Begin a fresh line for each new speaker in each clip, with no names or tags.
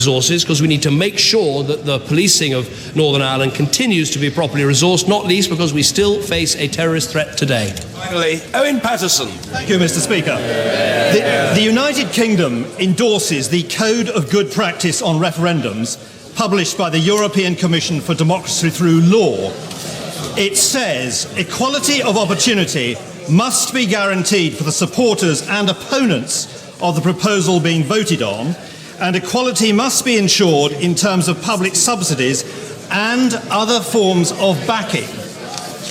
resources, because we need to make sure that the policing of Northern Ireland continues to be properly resourced, not least because we still face a terrorist threat today.
Finally, Owen Paterson.
Thank you, Mr. Speaker. The United Kingdom endorses the Code of Good Practice on Referendums published by the European Commission for Democracy Through Law. It says equality of opportunity must be guaranteed for the supporters and opponents of the proposal being voted on, and equality must be ensured in terms of public subsidies and other forms of backing.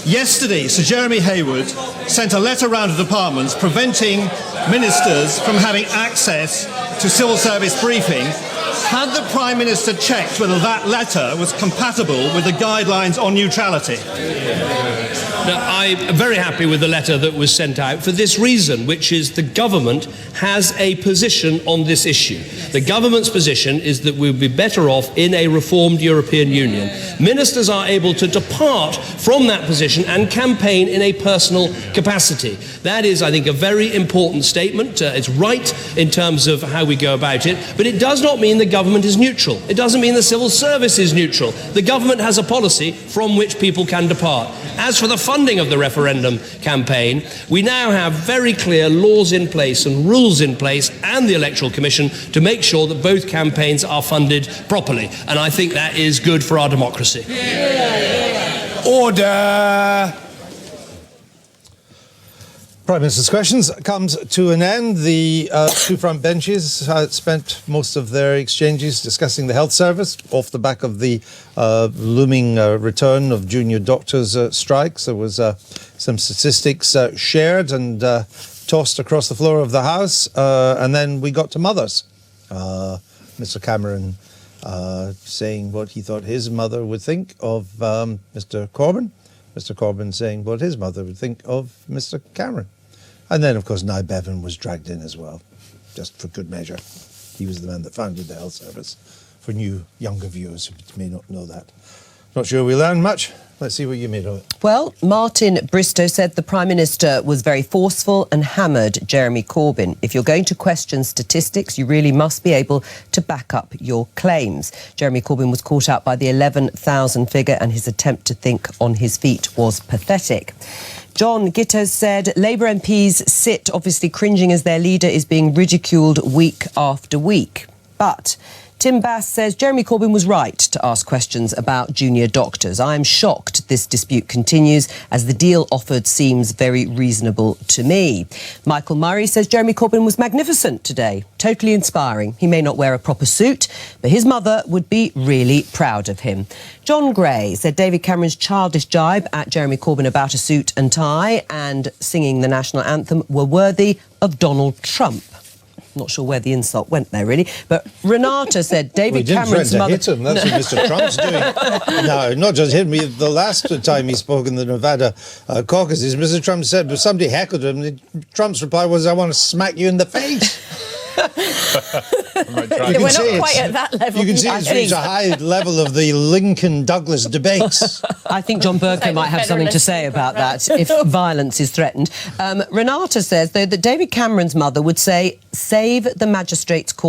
Yesterday, Sir Jeremy Hayward sent a letter round to departments preventing ministers from having access to civil service briefing. Had the Prime Minister checked whether that letter was compatible with the guidelines on neutrality?
Now, I'm very happy with the letter that was sent out for this reason, which is the government has a position on this issue. The government's position is that we'll be better off in a reformed European Union. Ministers are able to depart from that position and campaign in a personal capacity. That is, I think, a very important statement. It's right in terms of how we go about it, but it does not mean the government is neutral. It doesn't mean the civil service is neutral. The government has a policy from which people can depart. As for the funding of the referendum campaign, we now have very clear laws in place and rules in place, and the Electoral Commission, to make sure that both campaigns are funded properly. And I think that is good for our democracy.
Order.
Prime Minister's questions comes to an end. The two front benches spent most of their exchanges discussing the health service off the back of the looming return of junior doctors' strikes. There was some statistics shared and tossed across the floor of the House, and then we got to mothers. Mr. Cameron saying what he thought his mother would think of Mr. Corbyn. Mr. Corbyn saying what his mother would think of Mr. Cameron. And then, of course, Nye Bevan was dragged in as well, just for good measure. He was the man that founded the health service, for new, younger viewers who may not know that. Not sure we learned much. Let's see what you made of it.
Well, Martin Bristow said the Prime Minister was very forceful and hammered Jeremy Corbyn. If you're going to question statistics, you really must be able to back up your claims. Jeremy Corbyn was caught out by the 11,000 figure, and his attempt to think on his feet was pathetic. John Gitters said Labour MPs sit obviously cringing as their leader is being ridiculed week after week. But Tim Bass says Jeremy Corbyn was right to ask questions about junior doctors. I am shocked this dispute continues, as the deal offered seems very reasonable to me. Michael Murray says Jeremy Corbyn was magnificent today, totally inspiring. He may not wear a proper suit, but his mother would be really proud of him. John Gray said David Cameron's childish jibe at Jeremy Corbyn about a suit and tie and singing the national anthem were worthy of Donald Trump. Not sure where the insult went there, really. But Renata said David Cameron's mother...
Hit him. That's what Mr. Trump's doing. No, not just hit me. The last time he spoke in the Nevada caucuses, Mr. Trump said, somebody heckled him. Trump's reply was, I want to smack you in the face.
We're not quite at that level.
You can see it's reached a high level of the Lincoln-Douglas debates.
I think John Bercow might have something to say about that if violence is threatened. Renata says, though, that David Cameron's mother would say, save the magistrates' court.